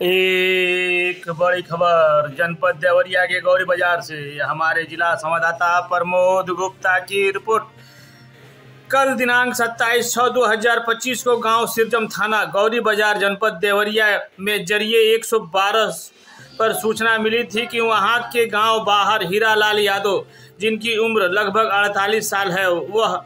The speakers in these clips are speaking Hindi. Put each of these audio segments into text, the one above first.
एक बड़ी खबर जनपद देवरिया के गौरी बाजार से हमारे जिला संवाददाता प्रमोद गुप्ता की रिपोर्ट। कल दिनांक 27/6/2025 को गांव सिरजम थाना गौरी बाजार जनपद देवरिया में जरिए 112 पर सूचना मिली थी कि वहां के गांव बाहर हीरालाल यादव, जिनकी उम्र लगभग 48 साल है, वह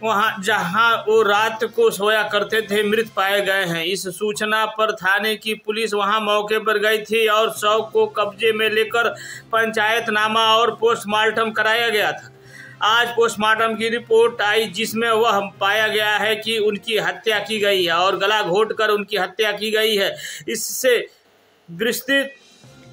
वहां जहां वो रात को सोया करते थे, मृत पाए गए हैं। इस सूचना पर थाने की पुलिस वहां मौके पर गई थी और शव को कब्जे में लेकर पंचायतनामा और पोस्टमार्टम कराया गया था। आज पोस्टमार्टम की रिपोर्ट आई, जिसमें वह पाया गया है कि उनकी हत्या की गई है और गला घोंटकर उनकी हत्या की गई है। इससे विस्तृत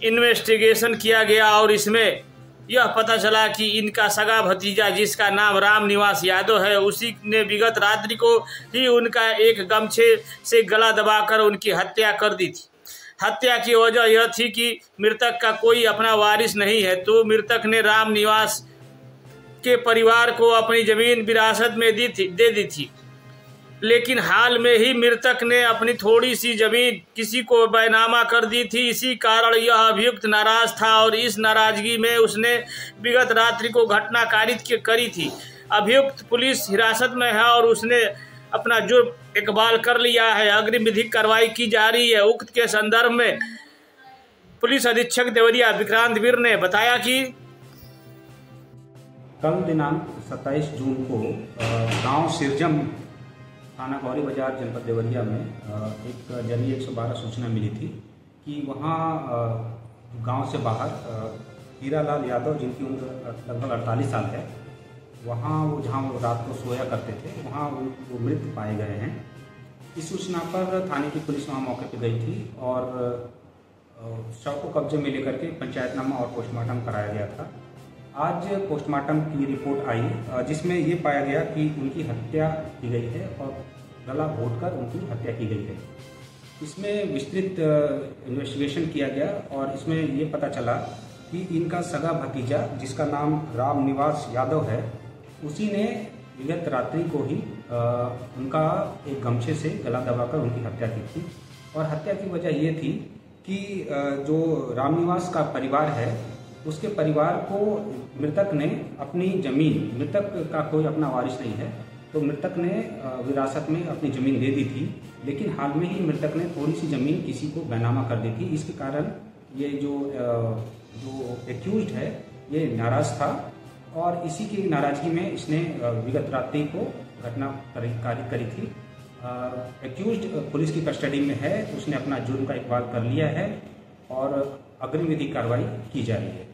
इन्वेस्टिगेशन किया गया और इसमें यह पता चला कि इनका सगा भतीजा, जिसका नाम राम निवास यादव है, उसी ने विगत रात्रि को ही उनका एक गमछे से गला दबाकर उनकी हत्या कर दी थी। हत्या की वजह यह थी कि मृतक का कोई अपना वारिस नहीं है, तो मृतक ने राम निवास के परिवार को अपनी जमीन विरासत में दे दी थी। लेकिन हाल में ही मृतक ने अपनी थोड़ी सी जमीन किसी को बैनामा कर दी थी। इसी कारण यह अभियुक्त नाराज था और इस नाराजगी में उसने विगत रात्रि को घटना कारित करी थी। अभियुक्त पुलिस हिरासत में है और उसने अपना जुर्म इकबाल कर लिया है। अग्रिम विधिक कार्रवाई की जा रही है। उक्त के संदर्भ में पुलिस अधीक्षक देवरिया विक्रांत वीर ने बताया कि कल दिनांक 27 जून को गांव सिरजम थाना गौरी बाजार जनपद देवरिया में एक जरिए 112 सूचना मिली थी कि वहाँ गांव से बाहर हीरालाल यादव, जिनकी उम्र लगभग 48 साल है, वहाँ वो जहाँ वो रात को सोया करते थे, वहाँ वो मृत पाए गए हैं। इस सूचना पर थाने की पुलिस वहाँ मौके पर गई थी और शव को कब्जे में लेकर के पंचायतनामा और पोस्टमार्टम कराया गया था। आज पोस्टमार्टम की रिपोर्ट आई, जिसमें ये पाया गया कि उनकी हत्या की गई है और गला घोंटकर उनकी हत्या की गई है। इसमें विस्तृत इन्वेस्टिगेशन किया गया और इसमें ये पता चला कि इनका सगा भतीजा, जिसका नाम राम निवास यादव है, उसी ने विगत रात्रि को ही उनका एक गमछे से गला दबाकर उनकी हत्या की थी। और हत्या की वजह ये थी कि जो राम निवास का परिवार है, उसके परिवार को मृतक ने अपनी जमीन, मृतक का कोई अपना वारिस नहीं है, तो मृतक ने विरासत में अपनी जमीन दे दी थी। लेकिन हाल में ही मृतक ने थोड़ी सी जमीन किसी को बैनामा कर दी थी। इसके कारण ये जो एक्यूज्ड है, ये नाराज था और इसी की नाराजगी में इसने विगत रात्रि को घटना कारित करी थी। एक्यूज्ड पुलिस की कस्टडी में है, उसने अपना जुर्म का इकबाल कर लिया है और अग्रिम विधिक कार्रवाई की जा रही है।